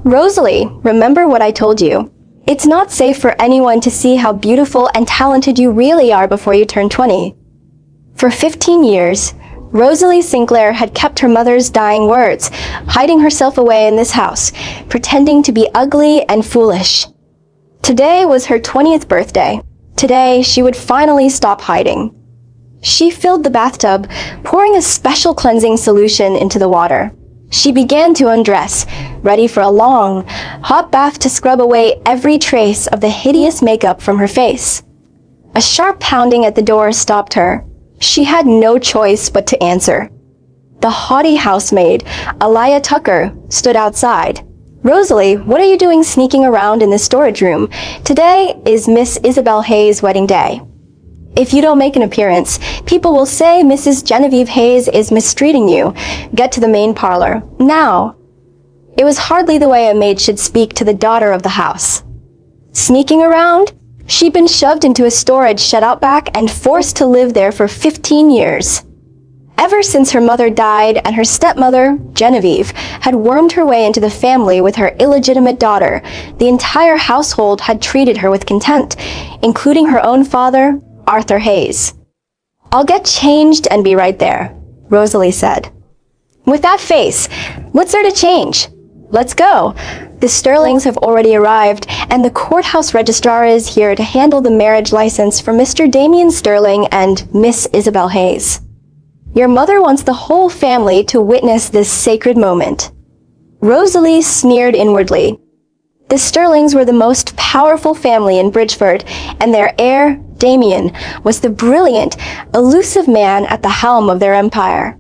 Rosalie, remember what I told you. It's not safe for anyone to see how beautiful and talented you really are before you turn 20. For 15 years, Rosalie Sinclair had kept her mother's dying words, hiding herself away in this house, pretending to be ugly and foolish. Today was her 20th birthday. Today, she would finally stop hiding. She filled the bathtub, pouring a special cleansing solution into the water. She began to undress, ready for a long, hot bath to scrub away every trace of the hideous makeup from her face. A sharp pounding at the door stopped her. She had no choice but to answer. The haughty housemaid, Aliyah Tucker, stood outside. "Rosalie, what are you doing sneaking around in the storage room? Today is Miss Isabel Hayes' wedding day. If you don't make an appearance, people will say Mrs. Genevieve Hayes is mistreating you. Get to the main parlor, now." It was hardly the way a maid should speak to the daughter of the house. Sneaking around? She'd been shoved into a storage shed out back and forced to live there for 15 years. Ever since her mother died and her stepmother, Genevieve, had wormed her way into the family with her illegitimate daughter, the entire household had treated her with contempt, including her own father, Arthur Hayes. "I'll get changed and be right there," Rosalie said. "With that face, what's there to change? Let's go. The Sterlings have already arrived, and the courthouse registrar is here to handle the marriage license for Mr. Damien Sterling and Miss Isabel Hayes. Your mother wants the whole family to witness this sacred moment." Rosalie sneered inwardly. The Sterlings were the most powerful family in Bridgeford, and their heir, Damien, was the brilliant, elusive man at the helm of their empire.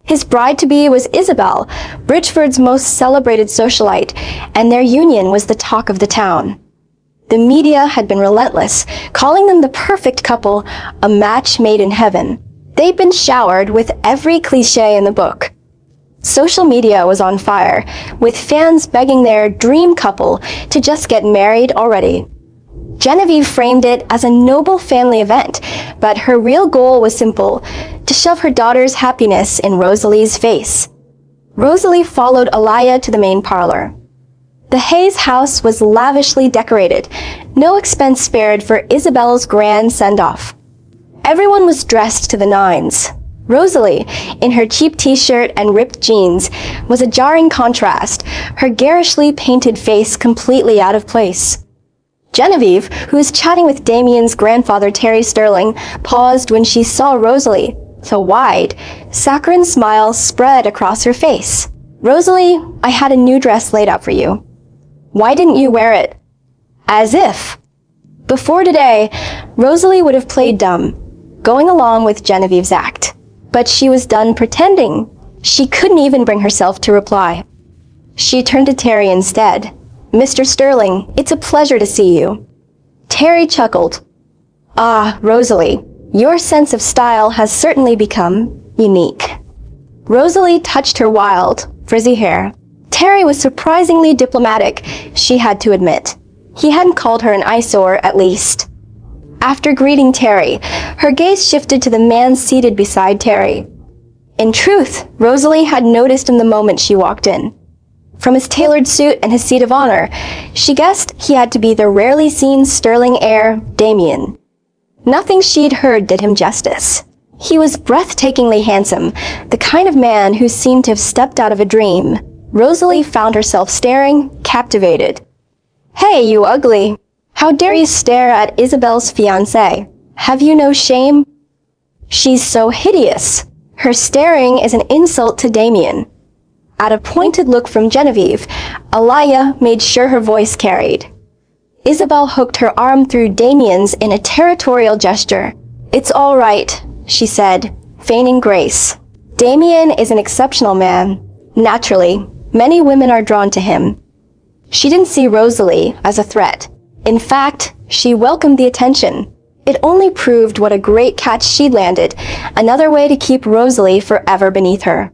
His bride-to-be was Isabel, Bridgeford's most celebrated socialite, and their union was the talk of the town. The media had been relentless, calling them the perfect couple, a match made in heaven. They'd been showered with every cliché in the book. Social media was on fire, with fans begging their dream couple to just get married already. Genevieve framed it as a noble family event, but her real goal was simple: to shove her daughter's happiness in Rosalie's face. Rosalie followed Aliyah to the main parlor. The Hayes house was lavishly decorated, no expense spared for Isabel's grand send-off. Everyone was dressed to the nines. Rosalie, in her cheap t-shirt and ripped jeans, was a jarring contrast, her garishly painted face completely out of place. Genevieve, who was chatting with Damien's grandfather Terry Sterling, paused when she saw Rosalie. A wide, saccharine smile spread across her face. "Rosalie, I had a new dress laid out for you. Why didn't you wear it?" As if. Before today, Rosalie would have played dumb, going along with Genevieve's act. But she was done pretending. She couldn't even bring herself to reply. She turned to Terry instead. "Mr. Sterling, it's a pleasure to see you." Terry chuckled. "Ah, Rosalie, your sense of style has certainly become unique." Rosalie touched her wild, frizzy hair. Terry was surprisingly diplomatic, she had to admit. He hadn't called her an eyesore, at least. After greeting Terry, her gaze shifted to the man seated beside Terry. In truth, Rosalie had noticed in the moment she walked in. From his tailored suit and his seat of honor, she guessed he had to be the rarely seen Sterling heir, Damien. Nothing she'd heard did him justice. He was breathtakingly handsome, the kind of man who seemed to have stepped out of a dream. Rosalie found herself staring, captivated. "Hey, you ugly! How dare you stare at Isabel's fiancé? Have you no shame?" "She's so hideous. Her staring is an insult to Damien." At a pointed look from Genevieve, Aliyah made sure her voice carried. Isabel hooked her arm through Damien's in a territorial gesture. "It's all right," she said, feigning grace. "Damien is an exceptional man. Naturally, many women are drawn to him." She didn't see Rosalie as a threat. In fact, she welcomed the attention. It only proved what a great catch she'd landed, another way to keep Rosalie forever beneath her.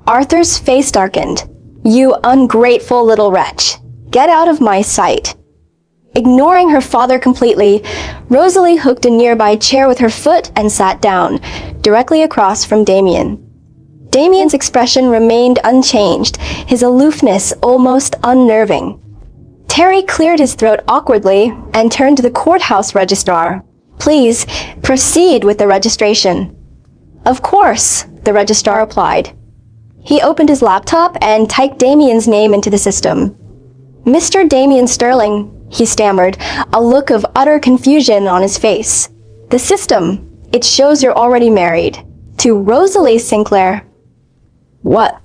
Arthur's face darkened. "You ungrateful little wretch. Get out of my sight." Ignoring her father completely, Rosalie hooked a nearby chair with her foot and sat down, directly across from Damien. Damien's expression remained unchanged, his aloofness almost unnerving. Terry cleared his throat awkwardly and turned to the courthouse registrar. "Please, proceed with the registration." "Of course," the registrar replied. He opened his laptop and typed Damien's name into the system. "Mr. Damien Sterling," he stammered, a look of utter confusion on his face. "The system, it shows you're already married. To Rosalie Sinclair." "What?"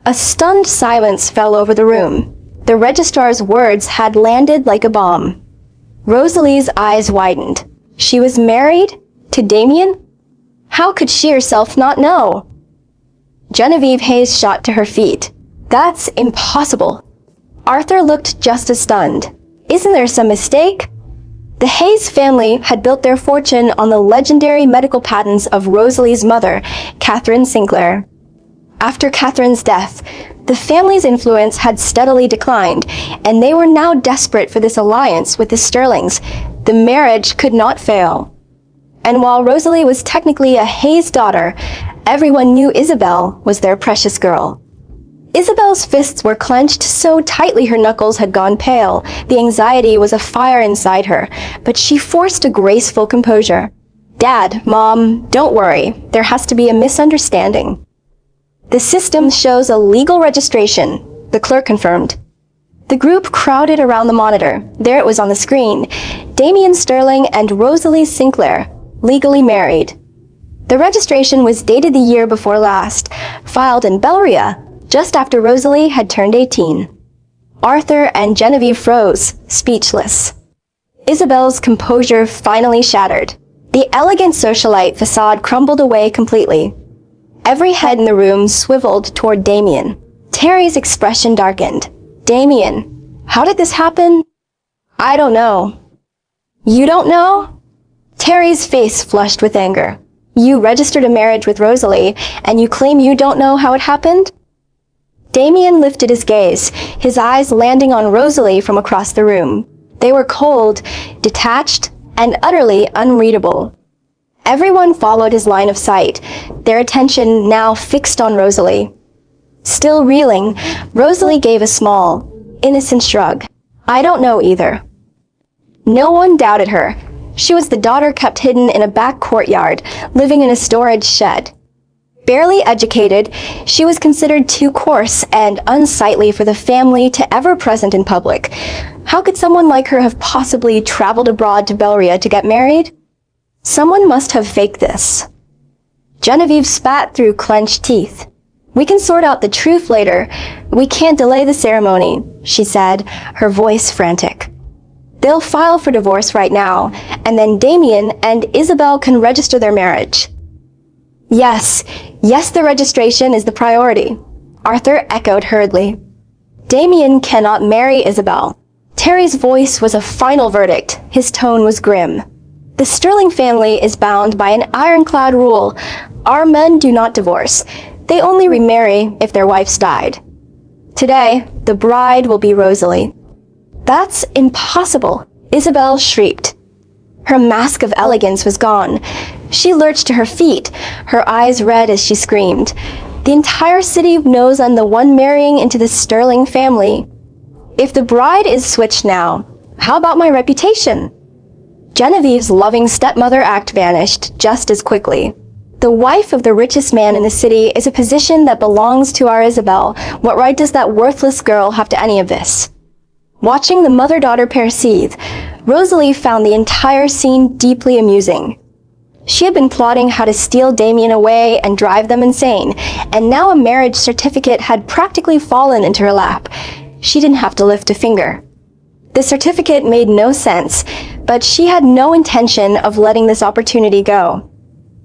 A stunned silence fell over the room. The registrar's words had landed like a bomb. Rosalie's eyes widened. She was married? To Damien? How could she herself not know? Genevieve Hayes shot to her feet. "That's impossible." Arthur looked just as stunned. "Isn't there some mistake?" The Hayes family had built their fortune on the legendary medical patents of Rosalie's mother, Catherine Sinclair. After Catherine's death, the family's influence had steadily declined, and they were now desperate for this alliance with the Sterlings. The marriage could not fail. And while Rosalie was technically a Hayes daughter, everyone knew Isabel was their precious girl. Isabel's fists were clenched so tightly her knuckles had gone pale. The anxiety was a fire inside her, but she forced a graceful composure. "Dad, Mom, don't worry. There has to be a misunderstanding." "The system shows a legal registration," the clerk confirmed. The group crowded around the monitor. There it was on the screen. Damien Sterling and Rosalie Sinclair, legally married. The registration was dated the year before last, filed in Belria, just after Rosalie had turned 18. Arthur and Genevieve froze, speechless. Isabel's composure finally shattered. The elegant socialite facade crumbled away completely. Every head in the room swiveled toward Damien. Terry's expression darkened. "Damien, how did this happen?" "I don't know." "You don't know?" Terry's face flushed with anger. "You registered a marriage with Rosalie, and you claim you don't know how it happened?" Damien lifted his gaze, his eyes landing on Rosalie from across the room. They were cold, detached, and utterly unreadable. Everyone followed his line of sight, their attention now fixed on Rosalie. Still reeling, Rosalie gave a small, innocent shrug. "I don't know either." No one doubted her. She was the daughter kept hidden in a back courtyard, living in a storage shed. Barely educated, she was considered too coarse and unsightly for the family to ever present in public. How could someone like her have possibly traveled abroad to Belria to get married? Someone must have faked this. Genevieve spat through clenched teeth. "We can sort out the truth later. We can't delay the ceremony," she said, her voice frantic. "They'll file for divorce right now, and then Damien and Isabel can register their marriage." Yes, the registration is the priority," Arthur echoed hurriedly. "Damien cannot marry Isabel." Terry's voice was a final verdict. His tone was grim. "The Sterling family is bound by an ironclad rule. Our men do not divorce. They only remarry if their wives died. Today, the bride will be Rosalie." "That's impossible," Isabel shrieked. Her mask of elegance was gone. She lurched to her feet, her eyes red as she screamed. "The entire city knows I'm the one marrying into the Sterling family. If the bride is switched now, how about my reputation?" Genevieve's loving stepmother act vanished just as quickly. The wife of the richest man in the city is a position that belongs to our Isabel. What right does that worthless girl have to any of this? Watching the mother-daughter pair seethe, Rosalie found the entire scene deeply amusing. She had been plotting how to steal Damien away and drive them insane, and now a marriage certificate had practically fallen into her lap. She didn't have to lift a finger. The certificate made no sense, but she had no intention of letting this opportunity go.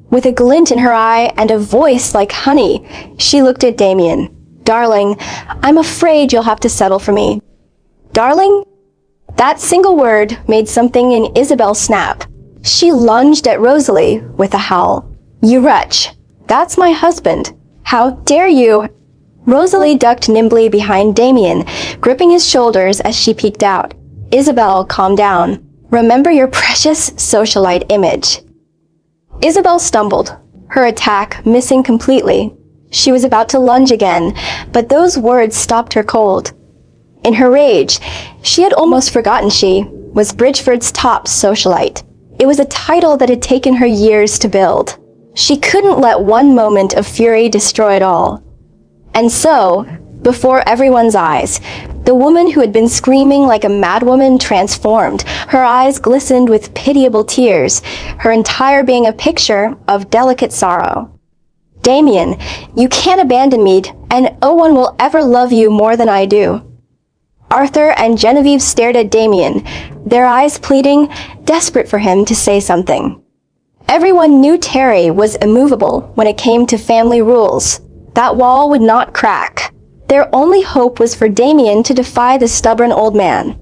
With a glint in her eye and a voice like honey, she looked at Damien. "Darling, I'm afraid you'll have to settle for me." "Darling?" That single word made something in Isabel snap. She lunged at Rosalie with a howl. "You wretch! That's my husband! How dare you!" Rosalie ducked nimbly behind Damien, gripping his shoulders as she peeked out. "Isabel, calm down. Remember your precious socialite image." Isabel stumbled, her attack missing completely. She was about to lunge again, but those words stopped her cold. In her rage, she had almost forgotten she was Bridgeford's top socialite. It was a title that had taken her years to build. She couldn't let one moment of fury destroy it all. And so, before everyone's eyes, the woman who had been screaming like a madwoman transformed. Her eyes glistened with pitiable tears, her entire being a picture of delicate sorrow. Damien, you can't abandon me, and no one will ever love you more than I do. Arthur and Genevieve stared at Damien, their eyes pleading, desperate for him to say something. Everyone knew Terry was immovable when it came to family rules. That wall would not crack. Their only hope was for Damien to defy the stubborn old man.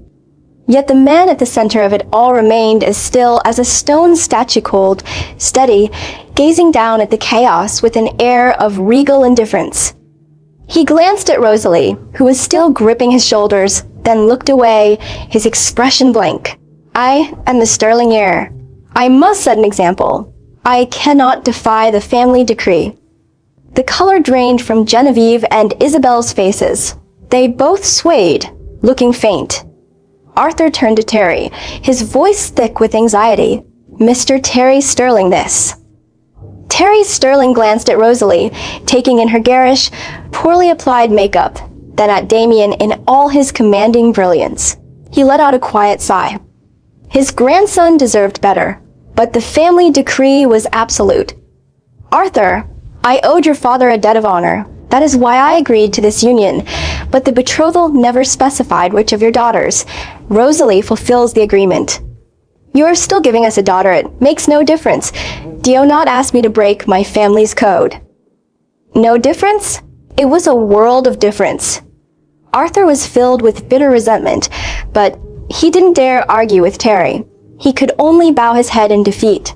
Yet the man at the center of it all remained as still as a stone statue, cold, steady, gazing down at the chaos with an air of regal indifference. He glanced at Rosalie, who was still gripping his shoulders, then looked away, his expression blank. I am the sterling heir. I must set an example. I cannot defy the family decree. The color drained from Genevieve and Isabel's faces. They both swayed, looking faint. Arthur turned to Terry, his voice thick with anxiety. Mr. Terry Sterling, this. Terry Sterling glanced at Rosalie, taking in her garish, poorly applied makeup, then at Damien in all his commanding brilliance. He let out a quiet sigh. His grandson deserved better, but the family decree was absolute. Arthur, I owed your father a debt of honor. That is why I agreed to this union, but the betrothal never specified which of your daughters. Rosalie fulfills the agreement. You are still giving us a daughter. It makes no difference. Dio not asked me to break my family's code. No difference? It was a world of difference. Arthur was filled with bitter resentment, but he didn't dare argue with Terry. He could only bow his head in defeat.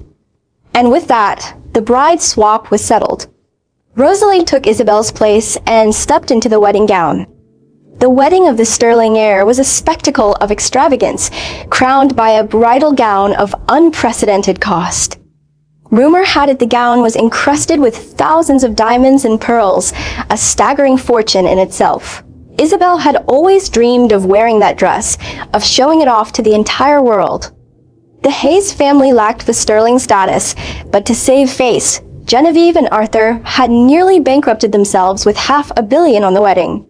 And with that, the bride swap was settled. Rosalie took Isabel's place and stepped into the wedding gown. The wedding of the sterling heir was a spectacle of extravagance, crowned by a bridal gown of unprecedented cost. Rumor had it the gown was encrusted with thousands of diamonds and pearls, a staggering fortune in itself. Isabel had always dreamed of wearing that dress, of showing it off to the entire world. The Hayes family lacked the sterling status, but to save face, Genevieve and Arthur had nearly bankrupted themselves with $500 million on the wedding.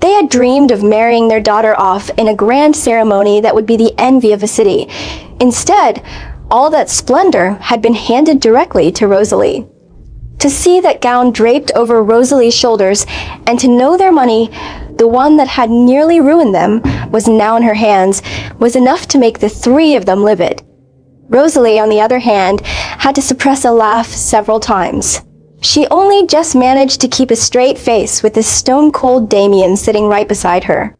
They had dreamed of marrying their daughter off in a grand ceremony that would be the envy of the city. Instead, all that splendor had been handed directly to Rosalie. To see that gown draped over Rosalie's shoulders, and to know their money, the one that had nearly ruined them, was now in her hands, was enough to make the three of them livid. Rosalie, on the other hand, had to suppress a laugh several times. She only just managed to keep a straight face with this stone-cold Damien sitting right beside her.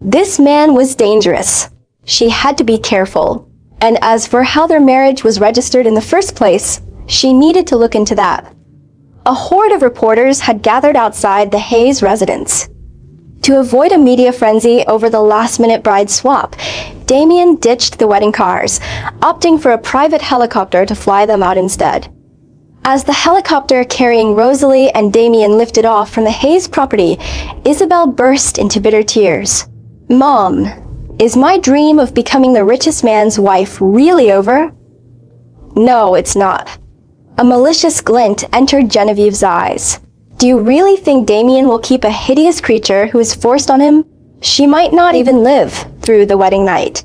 This man was dangerous. She had to be careful. And as for how their marriage was registered in the first place, she needed to look into that. A horde of reporters had gathered outside the Hayes residence. To avoid a media frenzy over the last-minute bride swap, Damien ditched the wedding cars, opting for a private helicopter to fly them out instead. As the helicopter carrying Rosalie and Damien lifted off from the Hayes property, Isabel burst into bitter tears. Mom, is my dream of becoming the richest man's wife really over? No, it's not. A malicious glint entered Genevieve's eyes. Do you really think Damien will keep a hideous creature who is forced on him? She might not even live through the wedding night.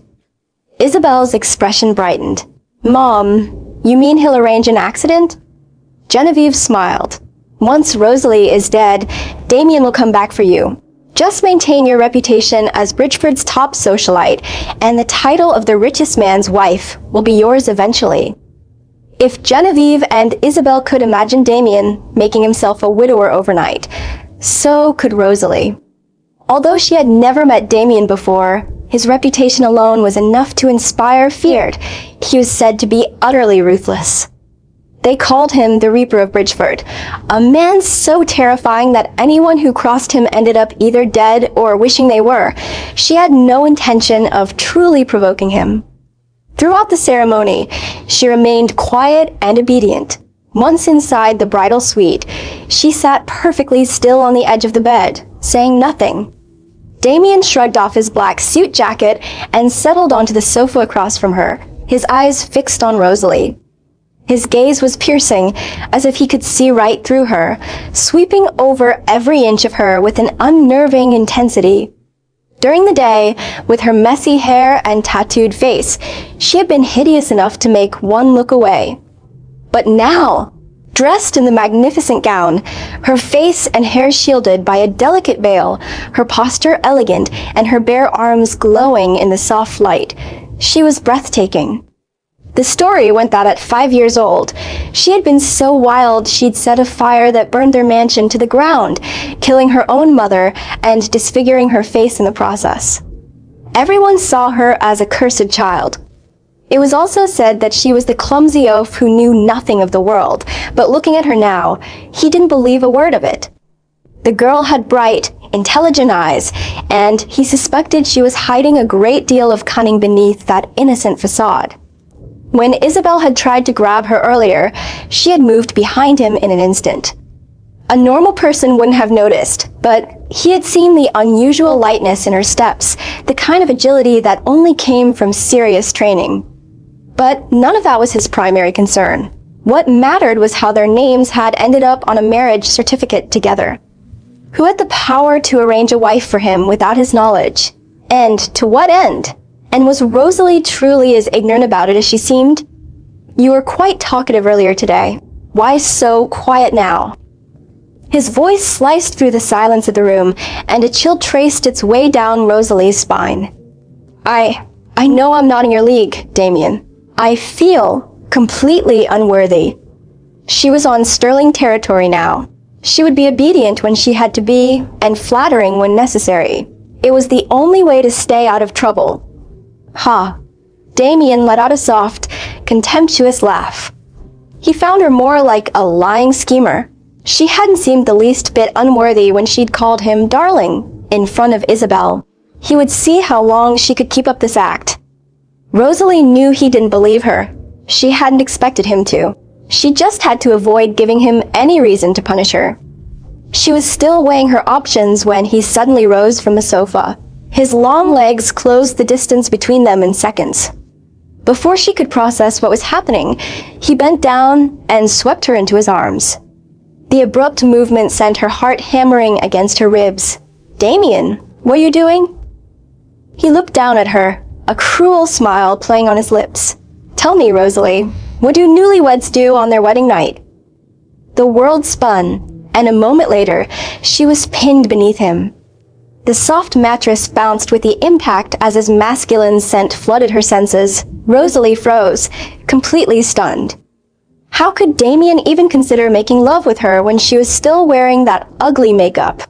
Isabel's expression brightened. Mom, you mean he'll arrange an accident? Genevieve smiled. Once Rosalie is dead, Damien will come back for you. Just maintain your reputation as Bridgeford's top socialite, and the title of the richest man's wife will be yours eventually. If Genevieve and Isabel could imagine Damien making himself a widower overnight, so could Rosalie. Although she had never met Damien before, his reputation alone was enough to inspire fear. He was said to be utterly ruthless. They called him the Reaper of Bridgeford, a man so terrifying that anyone who crossed him ended up either dead or wishing they were. She had no intention of truly provoking him. Throughout the ceremony, she remained quiet and obedient. Once inside the bridal suite, she sat perfectly still on the edge of the bed, saying nothing. Damien shrugged off his black suit jacket and settled onto the sofa across from her, his eyes fixed on Rosalie. His gaze was piercing, as if he could see right through her, sweeping over every inch of her with an unnerving intensity. During the day, with her messy hair and tattooed face, she had been hideous enough to make one look away. But now, dressed in the magnificent gown, her face and hair shielded by a delicate veil, her posture elegant, and her bare arms glowing in the soft light, she was breathtaking. The story went that at 5 years old, she had been so wild she'd set a fire that burned their mansion to the ground, killing her own mother and disfiguring her face in the process. Everyone saw her as a cursed child. It was also said that she was the clumsy oaf who knew nothing of the world, but looking at her now, he didn't believe a word of it. The girl had bright, intelligent eyes, and he suspected she was hiding a great deal of cunning beneath that innocent facade. When Isabel had tried to grab her earlier, she had moved behind him in an instant. A normal person wouldn't have noticed, but he had seen the unusual lightness in her steps, the kind of agility that only came from serious training. But none of that was his primary concern. What mattered was how their names had ended up on a marriage certificate together. Who had the power to arrange a wife for him without his knowledge? And to what end? And was Rosalie truly as ignorant about it as she seemed? You were quite talkative earlier today. Why so quiet now? His voice sliced through the silence of the room, and a chill traced its way down Rosalie's spine. I know I'm not in your league, Damien. I feel completely unworthy. She was on sterling territory now. She would be obedient when she had to be, and flattering when necessary. It was the only way to stay out of trouble. Ha! Damien let out a soft, contemptuous laugh. He found her more like a lying schemer. She hadn't seemed the least bit unworthy when she'd called him darling in front of Isabel. He would see how long she could keep up this act. Rosalie knew he didn't believe her. She hadn't expected him to. She just had to avoid giving him any reason to punish her. She was still weighing her options when he suddenly rose from the sofa. His long legs closed the distance between them in seconds. Before she could process what was happening, he bent down and swept her into his arms. The abrupt movement sent her heart hammering against her ribs. Damien, what are you doing? He looked down at her, a cruel smile playing on his lips. Tell me, Rosalie, what do newlyweds do on their wedding night? The world spun, and a moment later, she was pinned beneath him. The soft mattress bounced with the impact as his masculine scent flooded her senses. Rosalie froze, completely stunned. How could Damien even consider making love with her when she was still wearing that ugly makeup?